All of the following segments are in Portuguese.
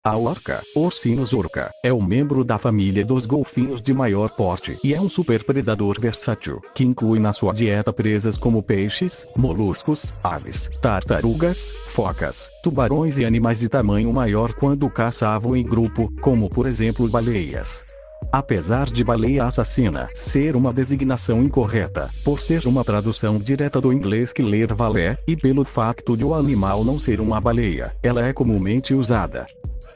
A orca, Ursinus orca, é um membro da família dos golfinhos de maior porte e é um superpredador versátil, que inclui na sua dieta presas como peixes, moluscos, aves, tartarugas, focas, tubarões e animais de tamanho maior quando caçavam em grupo, como por exemplo baleias. Apesar de baleia assassina ser uma designação incorreta, por ser uma tradução direta do inglês killer whale, e pelo facto de o animal não ser uma baleia, ela é comumente usada.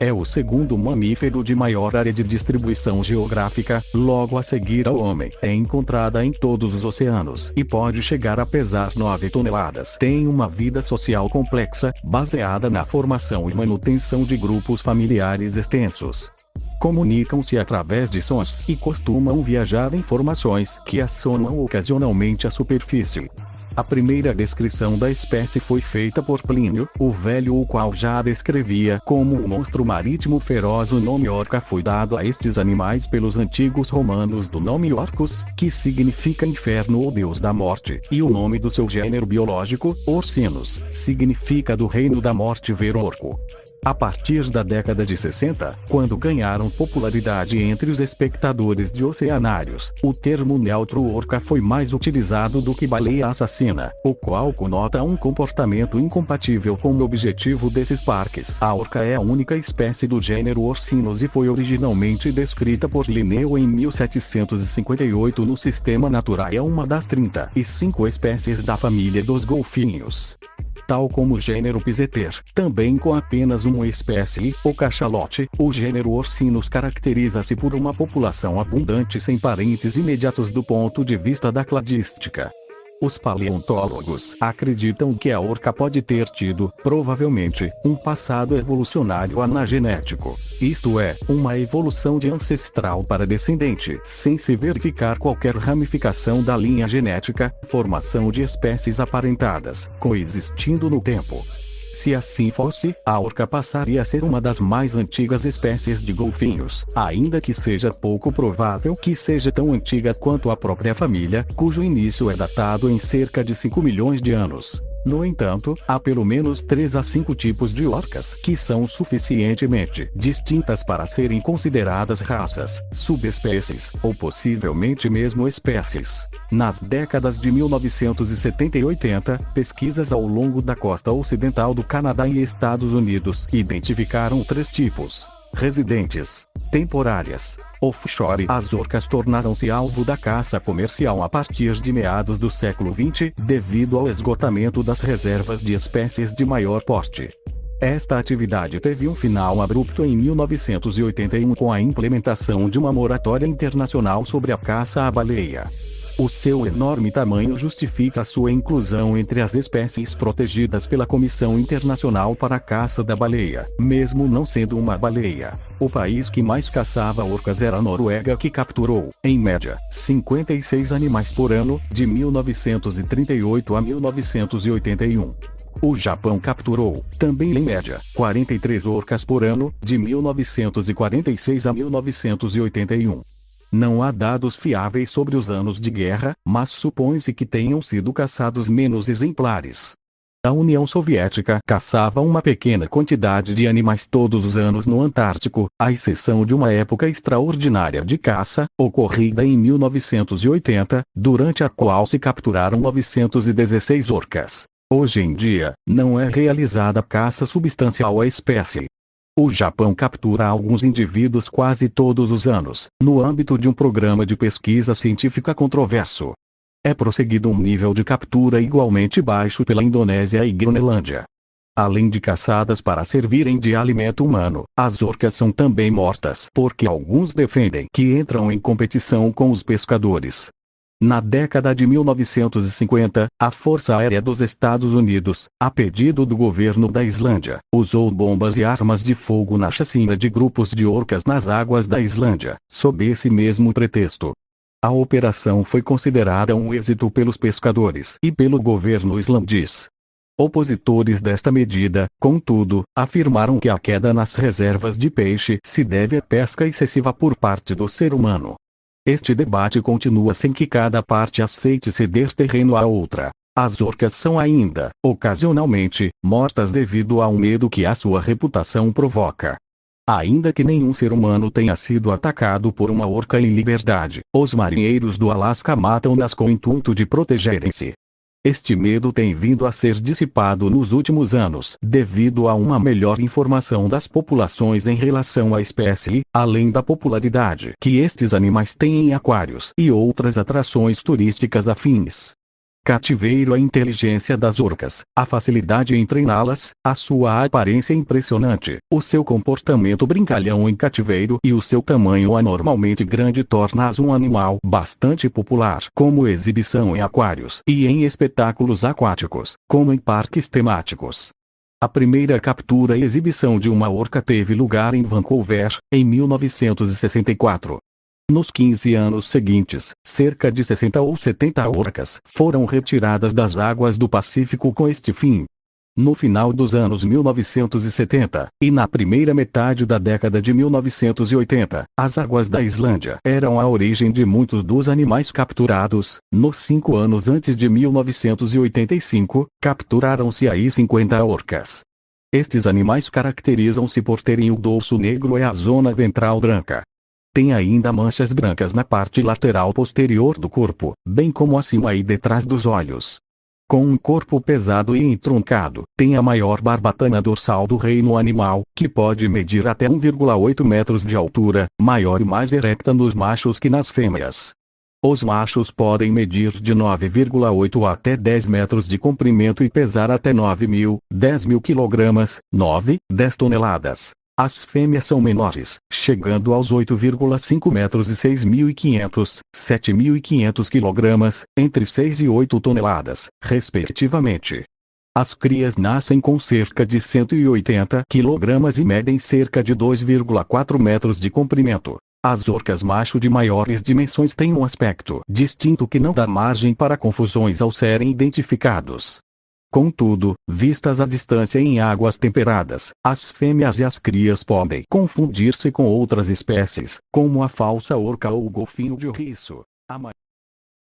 É o segundo mamífero de maior área de distribuição geográfica, logo a seguir ao homem. É encontrada em todos os oceanos e pode chegar a pesar 9 toneladas. Tem uma vida social complexa, baseada na formação e manutenção de grupos familiares extensos. Comunicam-se através de sons e costumam viajar em formações que assomam ocasionalmente à superfície. A primeira descrição da espécie foi feita por Plínio, o Velho, o qual já a descrevia como um monstro marítimo feroz. O nome orca foi dado a estes animais pelos antigos romanos do nome Orcus, que significa inferno ou deus da morte, e o nome do seu gênero biológico, Ursinus, significa do reino da morte ver orco. A partir da década de 60, quando ganharam popularidade entre os espectadores de oceanários, o termo neutro orca foi mais utilizado do que baleia assassina, o qual conota um comportamento incompatível com o objetivo desses parques. A orca é a única espécie do gênero Ursinus e foi originalmente descrita por Linneu em 1758 no Sistema Naturae, uma das 35 espécies da família dos golfinhos. Tal como o gênero Piseter, também com apenas uma espécie, o cachalote, o gênero Ursinus caracteriza-se por uma população abundante sem parentes imediatos do ponto de vista da cladística. Os paleontólogos acreditam que a orca pode ter tido, provavelmente, um passado evolucionário anagenético, isto é, uma evolução de ancestral para descendente, sem se verificar qualquer ramificação da linha genética, formação de espécies aparentadas, coexistindo no tempo. Se assim fosse, a orca passaria a ser uma das mais antigas espécies de golfinhos, ainda que seja pouco provável que seja tão antiga quanto a própria família, cujo início é datado em cerca de 5 milhões de anos. No entanto, há pelo menos 3 a 5 tipos de orcas que são suficientemente distintas para serem consideradas raças, subespécies, ou possivelmente mesmo espécies. Nas décadas de 1970 e 80, pesquisas ao longo da costa ocidental do Canadá e Estados Unidos identificaram 3 tipos: residentes, temporárias, offshore. As orcas tornaram-se alvo da caça comercial a partir de meados do século XX, devido ao esgotamento das reservas de espécies de maior porte. Esta atividade teve um final abrupto em 1981 com a implementação de uma moratória internacional sobre a caça à baleia. O seu enorme tamanho justifica a sua inclusão entre as espécies protegidas pela Comissão Internacional para a Caça da Baleia, mesmo não sendo uma baleia. O país que mais caçava orcas era a Noruega, que capturou, em média, 56 animais por ano, de 1938 a 1981. O Japão capturou, também em média, 43 orcas por ano, de 1946 a 1981. Não há dados fiáveis sobre os anos de guerra, mas supõe-se que tenham sido caçados menos exemplares. A União Soviética caçava uma pequena quantidade de animais todos os anos no Antártico, à exceção de uma época extraordinária de caça, ocorrida em 1980, durante a qual se capturaram 916 orcas. Hoje em dia, não é realizada caça substancial à espécie. O Japão captura alguns indivíduos quase todos os anos, no âmbito de um programa de pesquisa científica controverso. É prosseguido um nível de captura igualmente baixo pela Indonésia e Groenlândia. Além de caçadas para servirem de alimento humano, as orcas são também mortas porque alguns defendem que entram em competição com os pescadores. Na década de 1950, a Força Aérea dos Estados Unidos, a pedido do governo da Islândia, usou bombas e armas de fogo na chacina de grupos de orcas nas águas da Islândia, sob esse mesmo pretexto. A operação foi considerada um êxito pelos pescadores e pelo governo islandês. Opositores desta medida, contudo, afirmaram que a queda nas reservas de peixe se deve à pesca excessiva por parte do ser humano. Este debate continua sem que cada parte aceite ceder terreno à outra. As orcas são ainda, ocasionalmente, mortas devido ao medo que a sua reputação provoca. Ainda que nenhum ser humano tenha sido atacado por uma orca em liberdade, os marinheiros do Alasca matam-nas com o intuito de protegerem-se. Este medo tem vindo a ser dissipado nos últimos anos devido a uma melhor informação das populações em relação à espécie, além da popularidade que estes animais têm em aquários e outras atrações turísticas afins. Cativeiro: a inteligência das orcas, a facilidade em treiná-las, a sua aparência impressionante, o seu comportamento brincalhão em cativeiro e o seu tamanho anormalmente grande torna-as um animal bastante popular como exibição em aquários e em espetáculos aquáticos, como em parques temáticos. A primeira captura e exibição de uma orca teve lugar em Vancouver, em 1964. Nos 15 anos seguintes, cerca de 60 ou 70 orcas foram retiradas das águas do Pacífico com este fim. No final dos anos 1970, e na primeira metade da década de 1980, as águas da Islândia eram a origem de muitos dos animais capturados. Nos 5 anos antes de 1985, capturaram-se aí 50 orcas. Estes animais caracterizam-se por terem o dorso negro e a zona ventral branca. Tem ainda manchas brancas na parte lateral posterior do corpo, bem como acima e detrás dos olhos. Com um corpo pesado e entroncado, tem a maior barbatana dorsal do reino animal, que pode medir até 1,8 metros de altura, maior e mais erecta nos machos que nas fêmeas. Os machos podem medir de 9,8 até 10 metros de comprimento e pesar até 10.000 kg, 10 toneladas. As fêmeas são menores, chegando aos 8,5 metros e 6.500, 7.500 kg, entre 6 e 8 toneladas, respectivamente. As crias nascem com cerca de 180 kg e medem cerca de 2,4 metros de comprimento. As orcas macho de maiores dimensões têm um aspecto distinto que não dá margem para confusões ao serem identificados. Contudo, vistas à distância em águas temperadas, as fêmeas e as crias podem confundir-se com outras espécies, como a falsa orca ou o golfinho de ouriço.